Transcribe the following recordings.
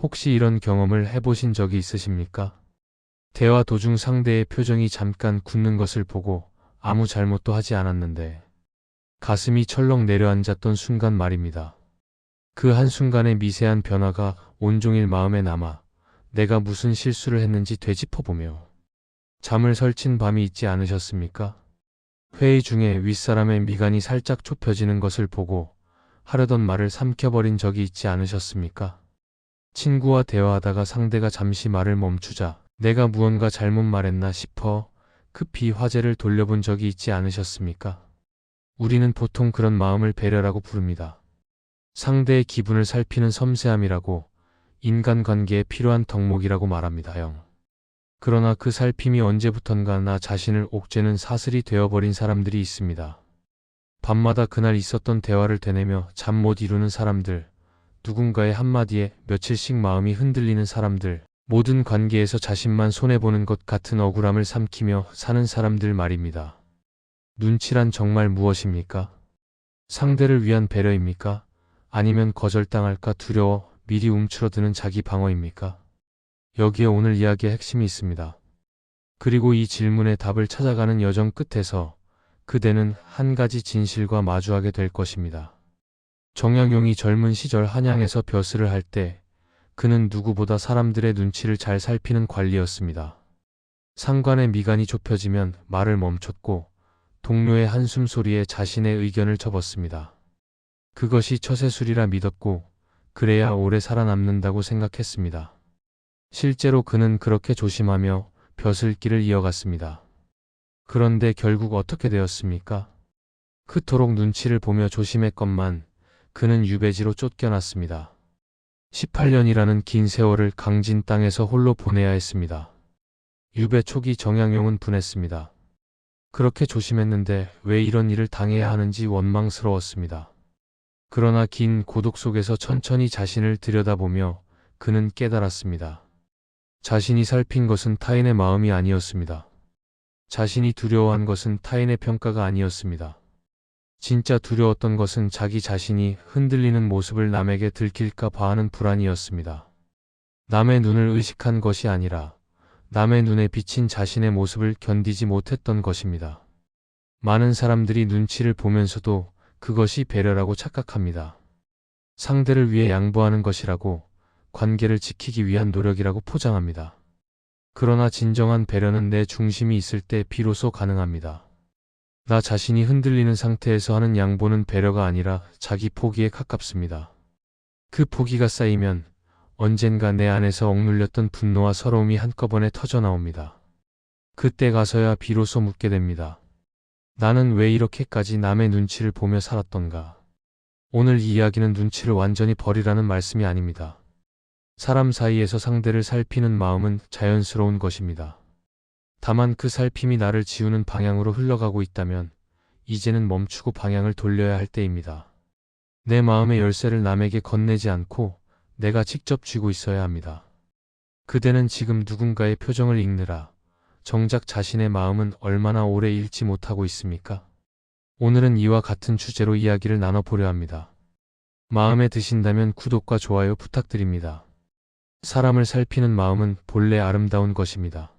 혹시 이런 경험을 해보신 적이 있으십니까? 대화 도중 상대의 표정이 잠깐 굳는 것을 보고 아무 잘못도 하지 않았는데 가슴이 철렁 내려앉았던 순간 말입니다. 그 한순간의 미세한 변화가 온종일 마음에 남아 내가 무슨 실수를 했는지 되짚어보며 잠을 설친 밤이 있지 않으셨습니까? 회의 중에 윗사람의 미간이 살짝 좁혀지는 것을 보고 하려던 말을 삼켜버린 적이 있지 않으셨습니까? 친구와 대화하다가 상대가 잠시 말을 멈추자 내가 무언가 잘못 말했나 싶어 급히 화제를 돌려본 적이 있지 않으셨습니까? 우리는 보통 그런 마음을 배려라고 부릅니다. 상대의 기분을 살피는 섬세함이라고, 인간관계에 필요한 덕목이라고 말합니다. 그러나 그 살핌이 언제부턴가 나 자신을 옥죄는 사슬이 되어버린 사람들이 있습니다. 밤마다 그날 있었던 대화를 되뇌며 잠 못 이루는 사람들, 누군가의 한마디에 며칠씩 마음이 흔들리는 사람들, 모든 관계에서 자신만 손해보는 것 같은 억울함을 삼키며 사는 사람들 말입니다. 눈치란 정말 무엇입니까? 상대를 위한 배려입니까? 아니면 거절당할까 두려워 미리 움츠러드는 자기 방어입니까? 여기에 오늘 이야기의 핵심이 있습니다. 그리고 이 질문의 답을 찾아가는 여정 끝에서 그대는 한 가지 진실과 마주하게 될 것입니다. 정약용이 젊은 시절 한양에서 벼슬을 할 때 그는 누구보다 사람들의 눈치를 잘 살피는 관리였습니다. 상관의 미간이 좁혀지면 말을 멈췄고 동료의 한숨 소리에 자신의 의견을 접었습니다. 그것이 처세술이라 믿었고 그래야 오래 살아남는다고 생각했습니다. 실제로 그는 그렇게 조심하며 벼슬길을 이어갔습니다. 그런데 결국 어떻게 되었습니까? 그토록 눈치를 보며 조심했건만 그는 유배지로 쫓겨났습니다. 18년이라는 긴 세월을 강진 땅에서 홀로 보내야 했습니다. 유배 초기 정약용은 분했습니다. 그렇게 조심했는데 왜 이런 일을 당해야 하는지 원망스러웠습니다. 그러나 긴 고독 속에서 천천히 자신을 들여다보며 그는 깨달았습니다. 자신이 살핀 것은 타인의 마음이 아니었습니다. 자신이 두려워한 것은 타인의 평가가 아니었습니다. 진짜 두려웠던 것은 자기 자신이 흔들리는 모습을 남에게 들킬까 봐 하는 불안이었습니다. 남의 눈을 의식한 것이 아니라 남의 눈에 비친 자신의 모습을 견디지 못했던 것입니다. 많은 사람들이 눈치를 보면서도 그것이 배려라고 착각합니다. 상대를 위해 양보하는 것이라고, 관계를 지키기 위한 노력이라고 포장합니다. 그러나 진정한 배려는 내 중심이 있을 때 비로소 가능합니다. 나 자신이 흔들리는 상태에서 하는 양보는 배려가 아니라 자기 포기에 가깝습니다. 그 포기가 쌓이면 언젠가 내 안에서 억눌렸던 분노와 서러움이 한꺼번에 터져나옵니다. 그때 가서야 비로소 묻게 됩니다. 나는 왜 이렇게까지 남의 눈치를 보며 살았던가? 오늘 이 이야기는 눈치를 완전히 버리라는 말씀이 아닙니다. 사람 사이에서 상대를 살피는 마음은 자연스러운 것입니다. 다만 그 살핌이 나를 지우는 방향으로 흘러가고 있다면 이제는 멈추고 방향을 돌려야 할 때입니다. 내 마음의 열쇠를 남에게 건네지 않고 내가 직접 쥐고 있어야 합니다. 그대는 지금 누군가의 표정을 읽느라 정작 자신의 마음은 얼마나 오래 읽지 못하고 있습니까? 오늘은 이와 같은 주제로 이야기를 나눠보려 합니다. 마음에 드신다면 구독과 좋아요 부탁드립니다. 사람을 살피는 마음은 본래 아름다운 것입니다.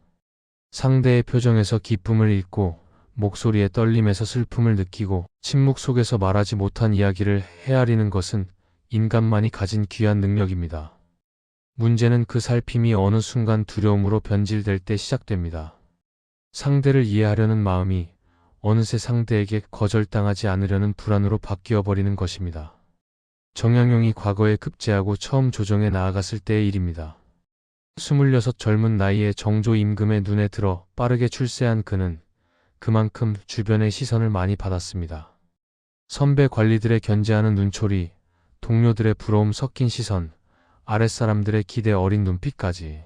상대의 표정에서 기쁨을 읽고 목소리의 떨림에서 슬픔을 느끼고 침묵 속에서 말하지 못한 이야기를 헤아리는 것은 인간만이 가진 귀한 능력입니다. 문제는 그 살핌이 어느 순간 두려움으로 변질될 때 시작됩니다. 상대를 이해하려는 마음이 어느새 상대에게 거절당하지 않으려는 불안으로 바뀌어버리는 것입니다. 정약용이 과거에 급제하고 처음 조정에 나아갔을 때의 일입니다. 26 젊은 나이에 정조 임금의 눈에 들어 빠르게 출세한 그는 그만큼 주변의 시선을 많이 받았습니다. 선배 관리들의 견제하는 눈초리, 동료들의 부러움 섞인 시선, 아랫사람들의 기대 어린 눈빛까지.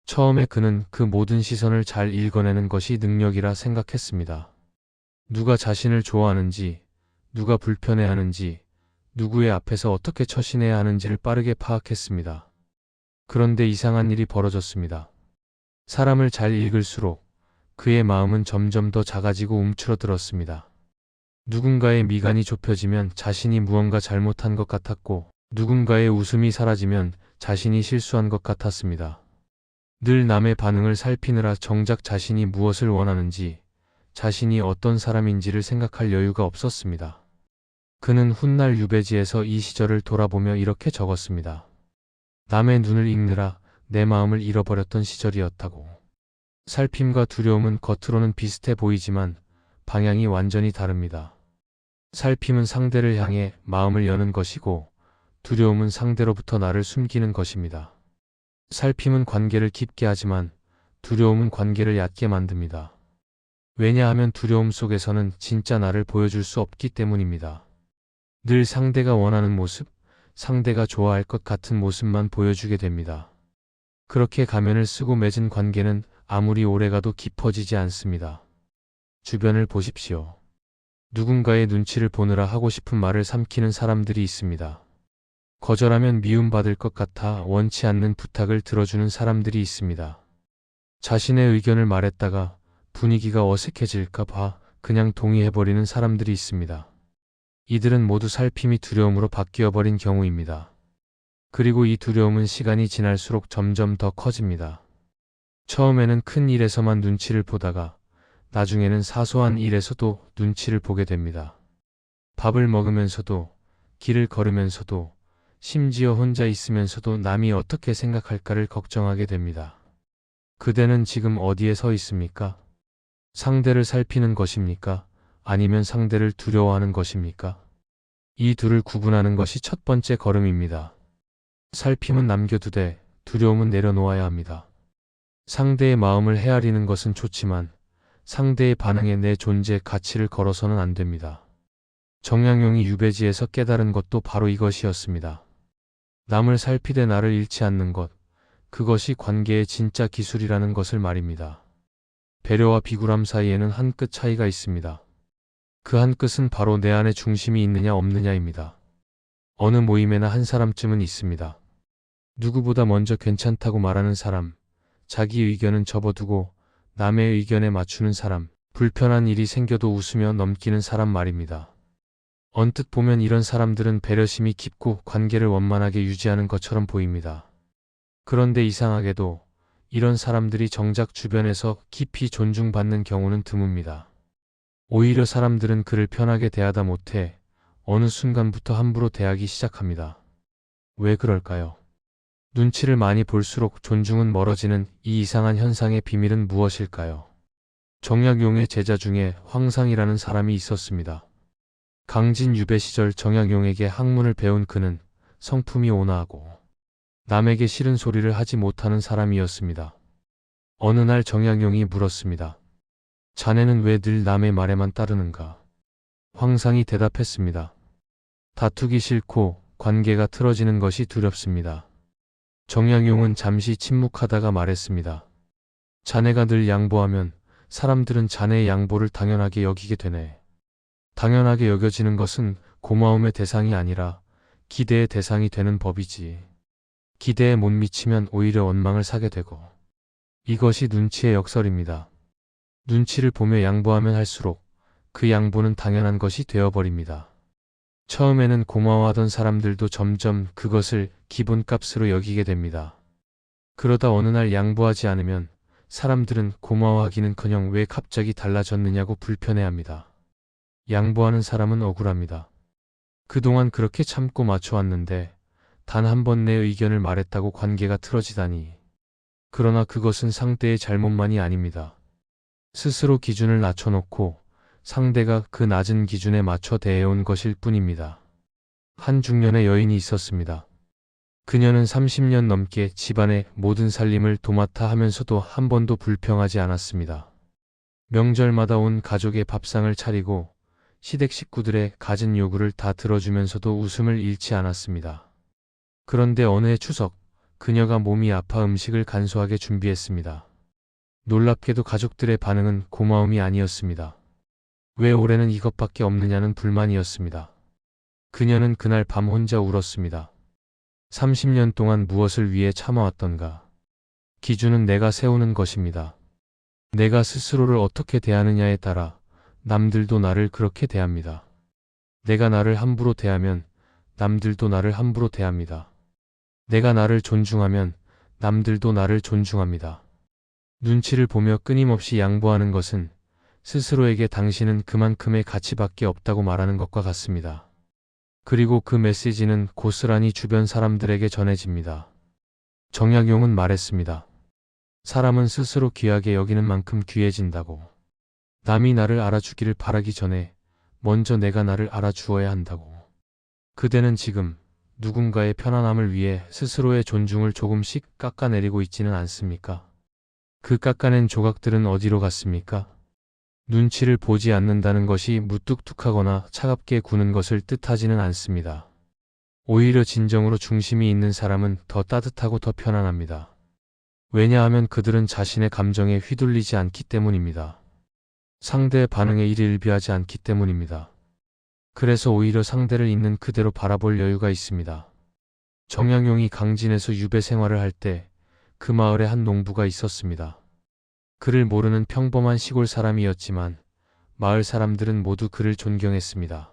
처음에 그는 그 모든 시선을 잘 읽어내는 것이 능력이라 생각했습니다. 누가 자신을 좋아하는지, 누가 불편해하는지, 누구의 앞에서 어떻게 처신해야 하는지를 빠르게 파악했습니다. 그런데 이상한 일이 벌어졌습니다. 사람을 잘 읽을수록 그의 마음은 점점 더 작아지고 움츠러들었습니다. 누군가의 미간이 좁혀지면 자신이 무언가 잘못한 것 같았고 누군가의 웃음이 사라지면 자신이 실수한 것 같았습니다. 늘 남의 반응을 살피느라 정작 자신이 무엇을 원하는지, 자신이 어떤 사람인지를 생각할 여유가 없었습니다. 그는 훗날 유배지에서 이 시절을 돌아보며 이렇게 적었습니다. 남의 눈을 읽느라 내 마음을 잃어버렸던 시절이었다고. 살핌과 두려움은 겉으로는 비슷해 보이지만 방향이 완전히 다릅니다. 살핌은 상대를 향해 마음을 여는 것이고 두려움은 상대로부터 나를 숨기는 것입니다. 살핌은 관계를 깊게 하지만 두려움은 관계를 얕게 만듭니다. 왜냐하면 두려움 속에서는 진짜 나를 보여줄 수 없기 때문입니다. 늘 상대가 원하는 모습, 상대가 좋아할 것 같은 모습만 보여주게 됩니다. 그렇게 가면을 쓰고 맺은 관계는 아무리 오래가도 깊어지지 않습니다. 주변을 보십시오. 누군가의 눈치를 보느라 하고 싶은 말을 삼키는 사람들이 있습니다. 거절하면 미움받을 것 같아 원치 않는 부탁을 들어주는 사람들이 있습니다. 자신의 의견을 말했다가 분위기가 어색해질까 봐 그냥 동의해버리는 사람들이 있습니다. 이들은 모두 살핌이 두려움으로 바뀌어버린 경우입니다. 그리고 이 두려움은 시간이 지날수록 점점 더 커집니다. 처음에는 큰 일에서만 눈치를 보다가 나중에는 사소한 일에서도 눈치를 보게 됩니다. 밥을 먹으면서도, 길을 걸으면서도, 심지어 혼자 있으면서도 남이 어떻게 생각할까를 걱정하게 됩니다. 그대는 지금 어디에 서 있습니까? 상대를 살피는 것입니까? 아니면 상대를 두려워하는 것입니까? 이 둘을 구분하는 것이 첫 번째 걸음입니다. 살핌은 남겨두되 두려움은 내려놓아야 합니다. 상대의 마음을 헤아리는 것은 좋지만 상대의 반응에 내 존재의 가치를 걸어서는 안 됩니다. 정약용이 유배지에서 깨달은 것도 바로 이것이었습니다. 남을 살피되 나를 잃지 않는 것, 그것이 관계의 진짜 기술이라는 것을 말입니다. 배려와 비굴함 사이에는 한 끗 차이가 있습니다. 그 한 끗은 바로 내 안에 중심이 있느냐 없느냐입니다. 어느 모임에나 한 사람쯤은 있습니다. 누구보다 먼저 괜찮다고 말하는 사람, 자기 의견은 접어두고 남의 의견에 맞추는 사람, 불편한 일이 생겨도 웃으며 넘기는 사람 말입니다. 언뜻 보면 이런 사람들은 배려심이 깊고 관계를 원만하게 유지하는 것처럼 보입니다. 그런데 이상하게도 이런 사람들이 정작 주변에서 깊이 존중받는 경우는 드뭅니다. 오히려 사람들은 그를 편하게 대하다 못해 어느 순간부터 함부로 대하기 시작합니다. 왜 그럴까요? 눈치를 많이 볼수록 존중은 멀어지는 이 이상한 현상의 비밀은 무엇일까요? 정약용의 제자 중에 황상이라는 사람이 있었습니다. 강진 유배 시절 정약용에게 학문을 배운 그는 성품이 온화하고 남에게 싫은 소리를 하지 못하는 사람이었습니다. 어느 날 정약용이 물었습니다. 자네는 왜 늘 남의 말에만 따르는가? 황상이 대답했습니다. 다투기 싫고 관계가 틀어지는 것이 두렵습니다. 정약용은 잠시 침묵하다가 말했습니다. 자네가 늘 양보하면 사람들은 자네의 양보를 당연하게 여기게 되네. 당연하게 여겨지는 것은 고마움의 대상이 아니라 기대의 대상이 되는 법이지. 기대에 못 미치면 오히려 원망을 사게 되고. 이것이 눈치의 역설입니다. 눈치를 보며 양보하면 할수록 그 양보는 당연한 것이 되어버립니다. 처음에는 고마워하던 사람들도 점점 그것을 기본값으로 여기게 됩니다. 그러다 어느 날 양보하지 않으면 사람들은 고마워하기는커녕 왜 갑자기 달라졌느냐고 불편해합니다. 양보하는 사람은 억울합니다. 그동안 그렇게 참고 맞춰왔는데 단 한 번 내 의견을 말했다고 관계가 틀어지다니. 그러나 그것은 상대의 잘못만이 아닙니다. 스스로 기준을 낮춰놓고 상대가 그 낮은 기준에 맞춰 대해온 것일 뿐입니다. 한 중년의 여인이 있었습니다. 그녀는 30년 넘게 집안의 모든 살림을 도맡아 하면서도 한 번도 불평하지 않았습니다. 명절마다 온 가족의 밥상을 차리고 시댁 식구들의 갖은 요구를 다 들어주면서도 웃음을 잃지 않았습니다. 그런데 어느 해 추석, 그녀가 몸이 아파 음식을 간소하게 준비했습니다. 놀랍게도 가족들의 반응은 고마움이 아니었습니다. 왜 올해는 이것밖에 없느냐는 불만이었습니다. 그녀는 그날 밤 혼자 울었습니다. 30년 동안 무엇을 위해 참아왔던가. 기준은 내가 세우는 것입니다. 내가 스스로를 어떻게 대하느냐에 따라 남들도 나를 그렇게 대합니다. 내가 나를 함부로 대하면 남들도 나를 함부로 대합니다. 내가 나를 존중하면 남들도 나를 존중합니다. 눈치를 보며 끊임없이 양보하는 것은 스스로에게 당신은 그만큼의 가치밖에 없다고 말하는 것과 같습니다. 그리고 그 메시지는 고스란히 주변 사람들에게 전해집니다. 정약용은 말했습니다. 사람은 스스로 귀하게 여기는 만큼 귀해진다고. 남이 나를 알아주기를 바라기 전에 먼저 내가 나를 알아주어야 한다고. 그대는 지금 누군가의 편안함을 위해 스스로의 존중을 조금씩 깎아내리고 있지는 않습니까? 그 깎아낸 조각들은 어디로 갔습니까? 눈치를 보지 않는다는 것이 무뚝뚝하거나 차갑게 구는 것을 뜻하지는 않습니다. 오히려 진정으로 중심이 있는 사람은 더 따뜻하고 더 편안합니다. 왜냐하면 그들은 자신의 감정에 휘둘리지 않기 때문입니다. 상대의 반응에 일일비하지 않기 때문입니다. 그래서 오히려 상대를 있는 그대로 바라볼 여유가 있습니다. 정약용이 강진에서 유배 생활을 할 때 그 마을에 한 농부가 있었습니다. 그를 모르는 평범한 시골 사람이었지만 마을 사람들은 모두 그를 존경했습니다.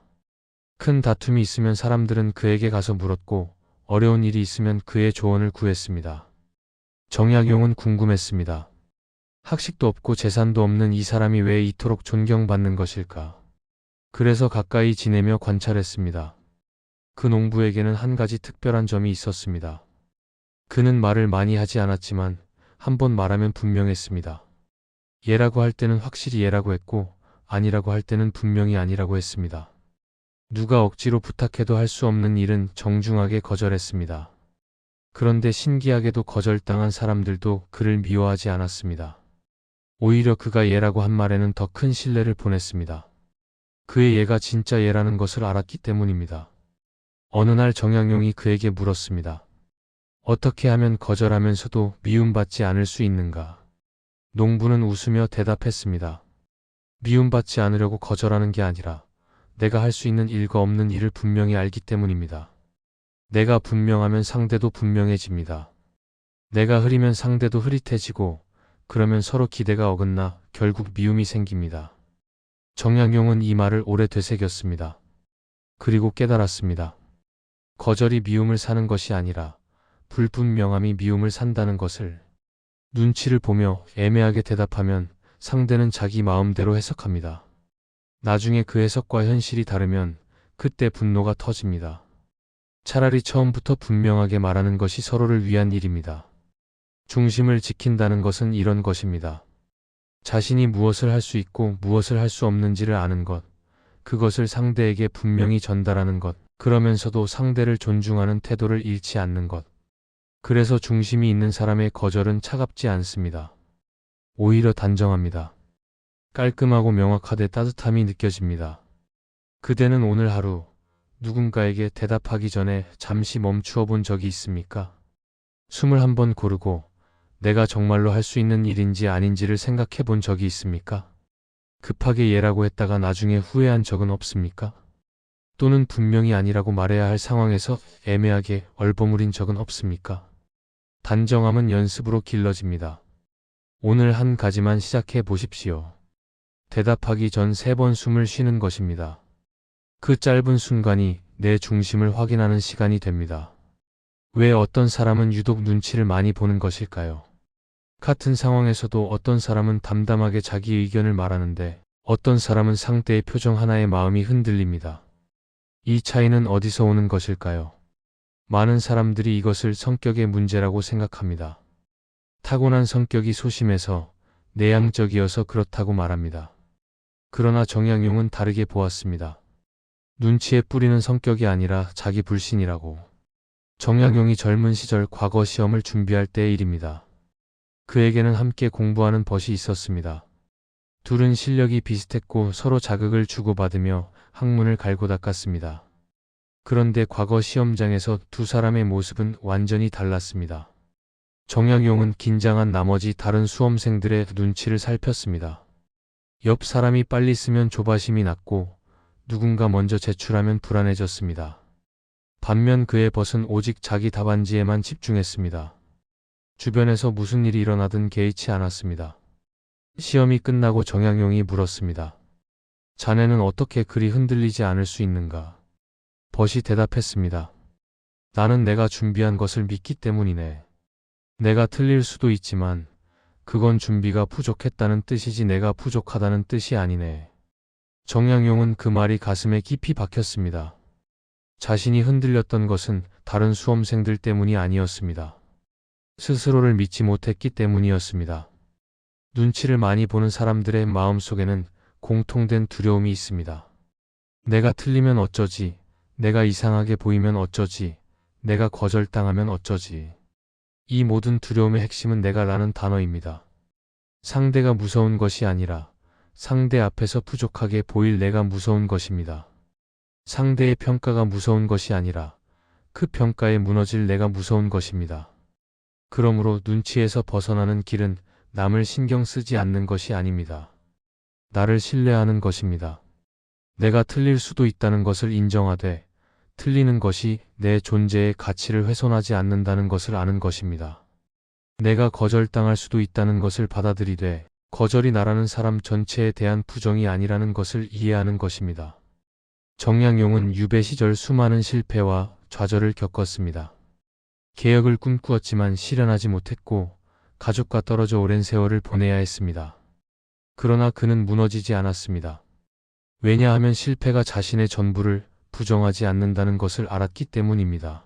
큰 다툼이 있으면 사람들은 그에게 가서 물었고 어려운 일이 있으면 그의 조언을 구했습니다. 정약용은 궁금했습니다. 학식도 없고 재산도 없는 이 사람이 왜 이토록 존경받는 것일까? 그래서 가까이 지내며 관찰했습니다. 그 농부에게는 한 가지 특별한 점이 있었습니다. 그는 말을 많이 하지 않았지만 한 번 말하면 분명했습니다. 예라고 할 때는 확실히 예라고 했고 아니라고 할 때는 분명히 아니라고 했습니다. 누가 억지로 부탁해도 할 수 없는 일은 정중하게 거절했습니다. 그런데 신기하게도 거절당한 사람들도 그를 미워하지 않았습니다. 오히려 그가 예라고 한 말에는 더 큰 신뢰를 보냈습니다. 그의 예가 진짜 예라는 것을 알았기 때문입니다. 어느 날 정약용이 그에게 물었습니다. 어떻게 하면 거절하면서도 미움받지 않을 수 있는가? 농부는 웃으며 대답했습니다. 미움받지 않으려고 거절하는 게 아니라 내가 할 수 있는 일과 없는 일을 분명히 알기 때문입니다. 내가 분명하면 상대도 분명해집니다. 내가 흐리면 상대도 흐릿해지고 그러면 서로 기대가 어긋나 결국 미움이 생깁니다. 정약용은 이 말을 오래 되새겼습니다. 그리고 깨달았습니다. 거절이 미움을 사는 것이 아니라 불분명함이 미움을 산다는 것을. 눈치를 보며 애매하게 대답하면 상대는 자기 마음대로 해석합니다. 나중에 그 해석과 현실이 다르면 그때 분노가 터집니다. 차라리 처음부터 분명하게 말하는 것이 서로를 위한 일입니다. 중심을 지킨다는 것은 이런 것입니다. 자신이 무엇을 할 수 있고 무엇을 할 수 없는지를 아는 것, 그것을 상대에게 분명히 전달하는 것, 그러면서도 상대를 존중하는 태도를 잃지 않는 것. 그래서 중심이 있는 사람의 거절은 차갑지 않습니다. 오히려 단정합니다. 깔끔하고 명확하되 따뜻함이 느껴집니다. 그대는 오늘 하루 누군가에게 대답하기 전에 잠시 멈추어 본 적이 있습니까? 숨을 한번 고르고 내가 정말로 할 수 있는 일인지 아닌지를 생각해 본 적이 있습니까? 급하게 예라고 했다가 나중에 후회한 적은 없습니까? 또는 분명히 아니라고 말해야 할 상황에서 애매하게 얼버무린 적은 없습니까? 단정함은 연습으로 길러집니다. 오늘 한 가지만 시작해 보십시오. 대답하기 전 3번 숨을 쉬는 것입니다. 그 짧은 순간이 내 중심을 확인하는 시간이 됩니다. 왜 어떤 사람은 유독 눈치를 많이 보는 것일까요? 같은 상황에서도 어떤 사람은 담담하게 자기 의견을 말하는데 어떤 사람은 상대의 표정 하나에 마음이 흔들립니다. 이 차이는 어디서 오는 것일까요? 많은 사람들이 이것을 성격의 문제라고 생각합니다. 타고난 성격이 소심해서 내향적이어서 그렇다고 말합니다. 그러나 정약용은 다르게 보았습니다. 눈치에 뿌리는 성격이 아니라 자기 불신이라고. 정약용이 젊은 시절 과거 시험을 준비할 때의 일입니다. 그에게는 함께 공부하는 벗이 있었습니다. 둘은 실력이 비슷했고 서로 자극을 주고받으며 학문을 갈고 닦았습니다. 그런데 과거 시험장에서 두 사람의 모습은 완전히 달랐습니다. 정약용은 긴장한 나머지 다른 수험생들의 눈치를 살폈습니다. 옆 사람이 빨리 쓰면 조바심이 났고 누군가 먼저 제출하면 불안해졌습니다. 반면 그의 벗은 오직 자기 답안지에만 집중했습니다. 주변에서 무슨 일이 일어나든 개의치 않았습니다. 시험이 끝나고 정약용이 물었습니다. 자네는 어떻게 그리 흔들리지 않을 수 있는가? 벗이 대답했습니다. 나는 내가 준비한 것을 믿기 때문이네. 내가 틀릴 수도 있지만 그건 준비가 부족했다는 뜻이지 내가 부족하다는 뜻이 아니네. 정양용은 그 말이 가슴에 깊이 박혔습니다. 자신이 흔들렸던 것은 다른 수험생들 때문이 아니었습니다. 스스로를 믿지 못했기 때문이었습니다. 눈치를 많이 보는 사람들의 마음속에는 공통된 두려움이 있습니다. 내가 틀리면 어쩌지? 내가 이상하게 보이면 어쩌지? 내가 거절당하면 어쩌지? 이 모든 두려움의 핵심은 내가라는 단어입니다. 상대가 무서운 것이 아니라 상대 앞에서 부족하게 보일 내가 무서운 것입니다. 상대의 평가가 무서운 것이 아니라 그 평가에 무너질 내가 무서운 것입니다. 그러므로 눈치에서 벗어나는 길은 남을 신경 쓰지 않는 것이 아닙니다. 나를 신뢰하는 것입니다. 내가 틀릴 수도 있다는 것을 인정하되 틀리는 것이 내 존재의 가치를 훼손하지 않는다는 것을 아는 것입니다. 내가 거절당할 수도 있다는 것을 받아들이되 거절이 나라는 사람 전체에 대한 부정이 아니라는 것을 이해하는 것입니다. 정양용은 유배 시절 수많은 실패와 좌절을 겪었습니다. 개혁을 꿈꾸었지만 실현하지 못했고 가족과 떨어져 오랜 세월을 보내야 했습니다. 그러나 그는 무너지지 않았습니다. 왜냐하면 실패가 자신의 전부를 부정하지 않는다는 것을 알았기 때문입니다.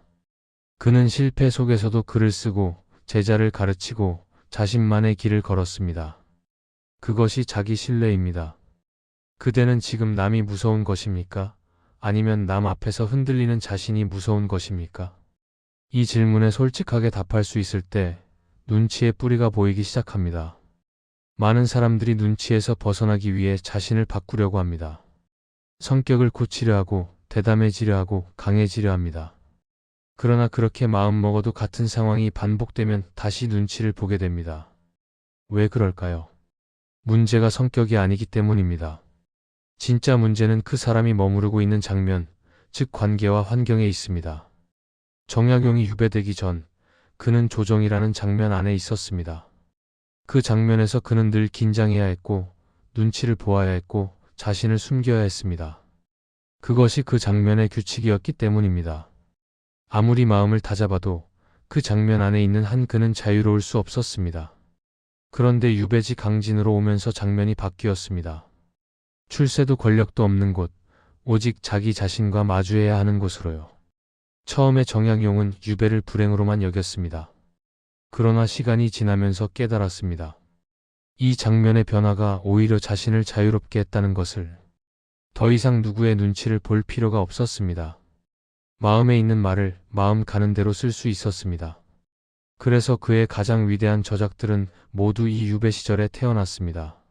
그는 실패 속에서도 글을 쓰고 제자를 가르치고 자신만의 길을 걸었습니다. 그것이 자기 신뢰입니다. 그대는 지금 남이 무서운 것입니까? 아니면 남 앞에서 흔들리는 자신이 무서운 것입니까? 이 질문에 솔직하게 답할 수 있을 때 눈치의 뿌리가 보이기 시작합니다. 많은 사람들이 눈치에서 벗어나기 위해 자신을 바꾸려고 합니다. 성격을 고치려 하고 대담해지려 하고 강해지려 합니다. 그러나 그렇게 마음먹어도 같은 상황이 반복되면 다시 눈치를 보게 됩니다. 왜 그럴까요? 문제가 성격이 아니기 때문입니다. 진짜 문제는 그 사람이 머무르고 있는 장면, 즉 관계와 환경에 있습니다. 정약용이 유배되기 전 그는 조정이라는 장면 안에 있었습니다. 그 장면에서 그는 늘 긴장해야 했고 눈치를 보아야 했고 자신을 숨겨야 했습니다. 그것이 그 장면의 규칙이었기 때문입니다. 아무리 마음을 다잡아도 그 장면 안에 있는 한 그는 자유로울 수 없었습니다. 그런데 유배지 강진으로 오면서 장면이 바뀌었습니다. 출세도 권력도 없는 곳, 오직 자기 자신과 마주해야 하는 곳으로요. 처음에 정약용은 유배를 불행으로만 여겼습니다. 그러나 시간이 지나면서 깨달았습니다. 이 장면의 변화가 오히려 자신을 자유롭게 했다는 것을. 더 이상 누구의 눈치를 볼 필요가 없었습니다. 마음에 있는 말을 마음 가는 대로 쓸 수 있었습니다. 그래서 그의 가장 위대한 저작들은 모두 이 유배 시절에 태어났습니다.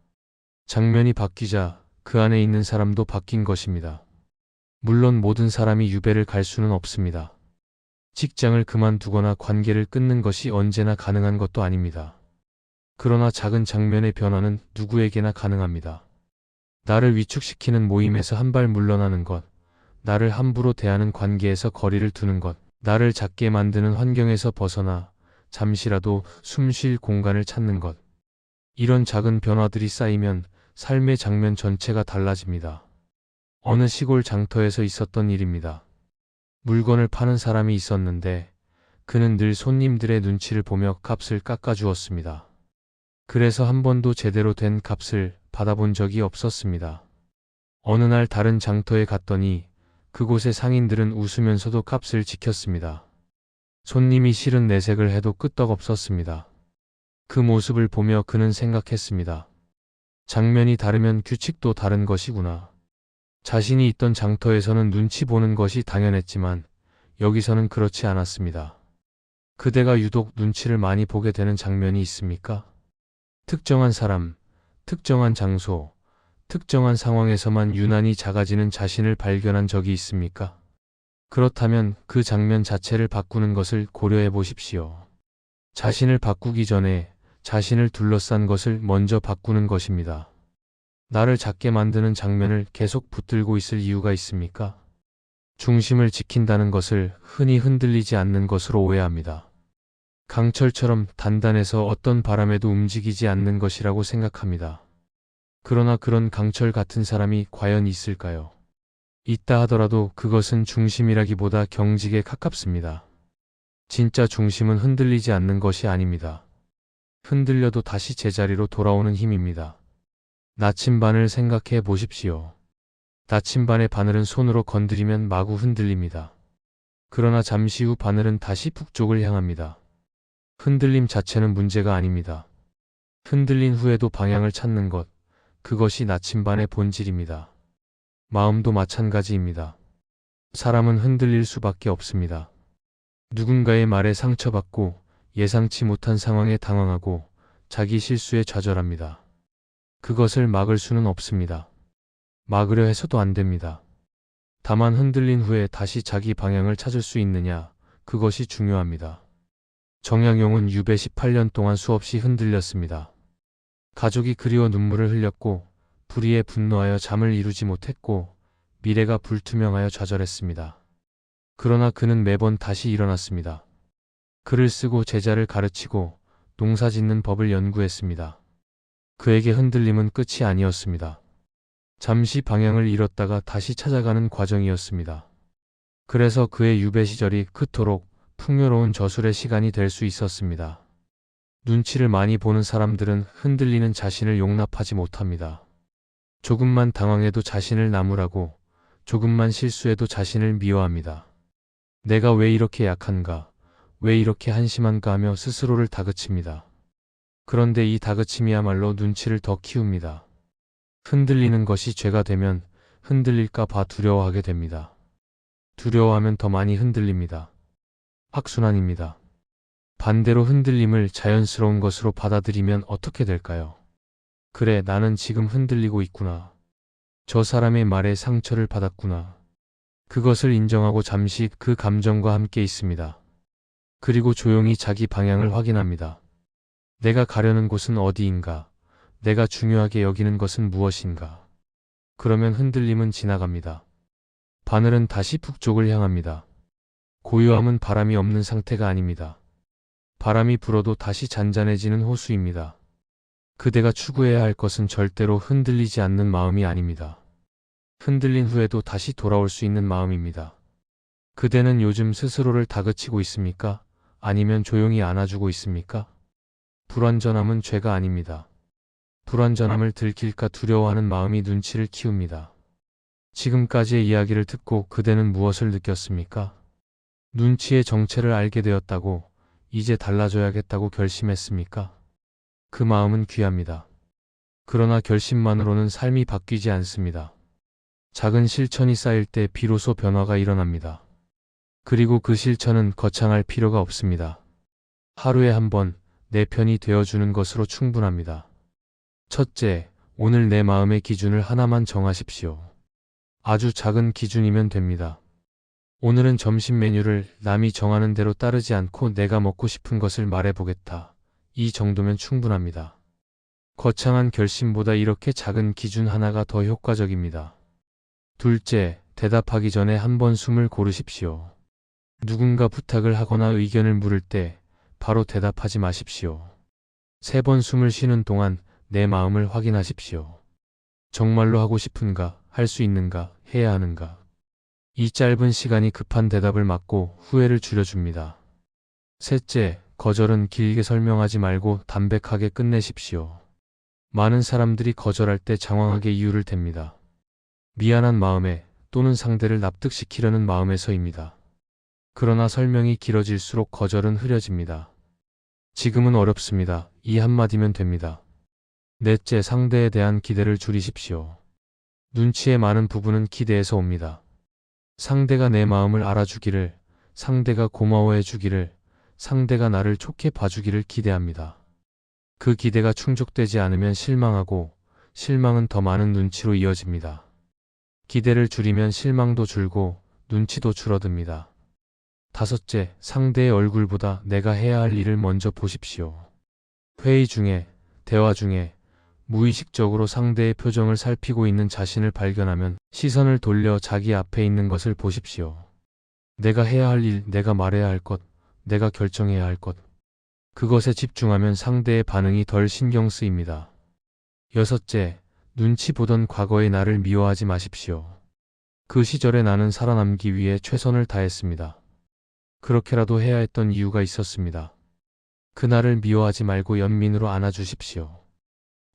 장면이 바뀌자 그 안에 있는 사람도 바뀐 것입니다. 물론 모든 사람이 유배를 갈 수는 없습니다. 직장을 그만두거나 관계를 끊는 것이 언제나 가능한 것도 아닙니다. 그러나 작은 장면의 변화는 누구에게나 가능합니다. 나를 위축시키는 모임에서 한 발 물러나는 것, 나를 함부로 대하는 관계에서 거리를 두는 것, 나를 작게 만드는 환경에서 벗어나 잠시라도 숨 쉴 공간을 찾는 것. 이런 작은 변화들이 쌓이면 삶의 장면 전체가 달라집니다. 어느 시골 장터에서 있었던 일입니다. 물건을 파는 사람이 있었는데 그는 늘 손님들의 눈치를 보며 값을 깎아주었습니다. 그래서 한 번도 제대로 된 값을 받아본 적이 없었습니다. 어느 날 다른 장터에 갔더니 그곳의 상인들은 웃으면서도 값을 지켰습니다. 손님이 싫은 내색을 해도 끄떡없었습니다. 그 모습을 보며 그는 생각했습니다. 장면이 다르면 규칙도 다른 것이구나. 자신이 있던 장터에서는 눈치 보는 것이 당연했지만 여기서는 그렇지 않았습니다. 그대가 유독 눈치를 많이 보게 되는 장면이 있습니까? 특정한 사람, 특정한 장소, 특정한 상황에서만 유난히 작아지는 자신을 발견한 적이 있습니까? 그렇다면 그 장면 자체를 바꾸는 것을 고려해 보십시오. 자신을 바꾸기 전에 자신을 둘러싼 것을 먼저 바꾸는 것입니다. 나를 작게 만드는 장면을 계속 붙들고 있을 이유가 있습니까? 중심을 지킨다는 것을 흔히 흔들리지 않는 것으로 오해합니다. 강철처럼 단단해서 어떤 바람에도 움직이지 않는 것이라고 생각합니다. 그러나 그런 강철 같은 사람이 과연 있을까요? 있다 하더라도 그것은 중심이라기보다 경직에 가깝습니다. 진짜 중심은 흔들리지 않는 것이 아닙니다. 흔들려도 다시 제자리로 돌아오는 힘입니다. 나침반을 생각해 보십시오. 나침반의 바늘은 손으로 건드리면 마구 흔들립니다. 그러나 잠시 후 바늘은 다시 북쪽을 향합니다. 흔들림 자체는 문제가 아닙니다. 흔들린 후에도 방향을 찾는 것, 그것이 나침반의 본질입니다. 마음도 마찬가지입니다. 사람은 흔들릴 수밖에 없습니다. 누군가의 말에 상처받고 예상치 못한 상황에 당황하고 자기 실수에 좌절합니다. 그것을 막을 수는 없습니다. 막으려 해서도 안 됩니다. 다만 흔들린 후에 다시 자기 방향을 찾을 수 있느냐, 그것이 중요합니다. 정약용은 유배 18년 동안 수없이 흔들렸습니다. 가족이 그리워 눈물을 흘렸고, 불의에 분노하여 잠을 이루지 못했고, 미래가 불투명하여 좌절했습니다. 그러나 그는 매번 다시 일어났습니다. 글을 쓰고 제자를 가르치고 농사 짓는 법을 연구했습니다. 그에게 흔들림은 끝이 아니었습니다. 잠시 방향을 잃었다가 다시 찾아가는 과정이었습니다. 그래서 그의 유배 시절이 그토록 풍요로운 저술의 시간이 될 수 있었습니다. 눈치를 많이 보는 사람들은 흔들리는 자신을 용납하지 못합니다. 조금만 당황해도 자신을 나무라고, 조금만 실수해도 자신을 미워합니다. 내가 왜 이렇게 약한가, 왜 이렇게 한심한가 하며 스스로를 다그칩니다. 그런데 이 다그침이야말로 눈치를 더 키웁니다. 흔들리는 것이 죄가 되면 흔들릴까 봐 두려워하게 됩니다. 두려워하면 더 많이 흔들립니다. 악순환입니다. 반대로 흔들림을 자연스러운 것으로 받아들이면 어떻게 될까요? 그래, 나는 지금 흔들리고 있구나. 저 사람의 말에 상처를 받았구나. 그것을 인정하고 잠시 그 감정과 함께 있습니다. 그리고 조용히 자기 방향을 확인합니다. 내가 가려는 곳은 어디인가? 내가 중요하게 여기는 것은 무엇인가? 그러면 흔들림은 지나갑니다. 바늘은 다시 북쪽을 향합니다. 고요함은 바람이 없는 상태가 아닙니다. 바람이 불어도 다시 잔잔해지는 호수입니다. 그대가 추구해야 할 것은 절대로 흔들리지 않는 마음이 아닙니다. 흔들린 후에도 다시 돌아올 수 있는 마음입니다. 그대는 요즘 스스로를 다그치고 있습니까? 아니면 조용히 안아주고 있습니까? 불완전함은 죄가 아닙니다. 불완전함을 들킬까 두려워하는 마음이 눈치를 키웁니다. 지금까지의 이야기를 듣고 그대는 무엇을 느꼈습니까? 눈치의 정체를 알게 되었다고, 이제 달라져야겠다고 결심했습니까? 그 마음은 귀합니다. 그러나 결심만으로는 삶이 바뀌지 않습니다. 작은 실천이 쌓일 때 비로소 변화가 일어납니다. 그리고 그 실천은 거창할 필요가 없습니다. 하루에 한 번 내 편이 되어주는 것으로 충분합니다. 첫째, 오늘 내 마음의 기준을 하나만 정하십시오. 아주 작은 기준이면 됩니다. 오늘은 점심 메뉴를 남이 정하는 대로 따르지 않고 내가 먹고 싶은 것을 말해보겠다. 이 정도면 충분합니다. 거창한 결심보다 이렇게 작은 기준 하나가 더 효과적입니다. 둘째, 대답하기 전에 한번 숨을 고르십시오. 누군가 부탁을 하거나 의견을 물을 때 바로 대답하지 마십시오. 3번 숨을 쉬는 동안 내 마음을 확인하십시오. 정말로 하고 싶은가, 할 수 있는가, 해야 하는가. 이 짧은 시간이 급한 대답을 막고 후회를 줄여줍니다. 셋째, 거절은 길게 설명하지 말고 담백하게 끝내십시오. 많은 사람들이 거절할 때 장황하게 이유를 댑니다. 미안한 마음에 또는 상대를 납득시키려는 마음에서입니다. 그러나 설명이 길어질수록 거절은 흐려집니다. 지금은 어렵습니다. 이 한마디면 됩니다. 넷째, 상대에 대한 기대를 줄이십시오. 눈치의 많은 부분은 기대에서 옵니다. 상대가 내 마음을 알아주기를, 상대가 고마워해 주기를, 상대가 나를 좋게 봐주기를 기대합니다. 그 기대가 충족되지 않으면 실망하고, 실망은 더 많은 눈치로 이어집니다. 기대를 줄이면 실망도 줄고 눈치도 줄어듭니다. 다섯째, 상대의 얼굴보다 내가 해야 할 일을 먼저 보십시오. 회의 중에, 대화 중에 무의식적으로 상대의 표정을 살피고 있는 자신을 발견하면 시선을 돌려 자기 앞에 있는 것을 보십시오. 내가 해야 할 일, 내가 말해야 할 것, 내가 결정해야 할 것. 그것에 집중하면 상대의 반응이 덜 신경 쓰입니다. 여섯째, 눈치 보던 과거의 나를 미워하지 마십시오. 그 시절에 나는 살아남기 위해 최선을 다했습니다. 그렇게라도 해야 했던 이유가 있었습니다. 그날을 미워하지 말고 연민으로 안아주십시오.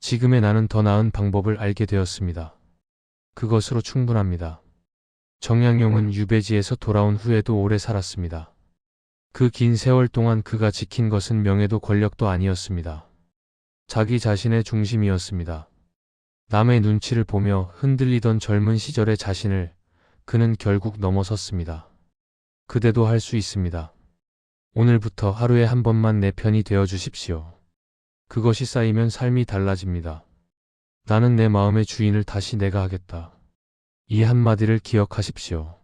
지금의 나는 더 나은 방법을 알게 되었습니다. 그것으로 충분합니다. 정양용은 유배지에서 돌아온 후에도 오래 살았습니다. 그 긴 세월 동안 그가 지킨 것은 명예도 권력도 아니었습니다. 자기 자신의 중심이었습니다. 남의 눈치를 보며 흔들리던 젊은 시절의 자신을 그는 결국 넘어섰습니다. 그대도 할 수 있습니다. 오늘부터 하루에 한 번만 내 편이 되어 주십시오. 그것이 쌓이면 삶이 달라집니다. 나는 내 마음의 주인을 다시 내가 하겠다. 이 한마디를 기억하십시오.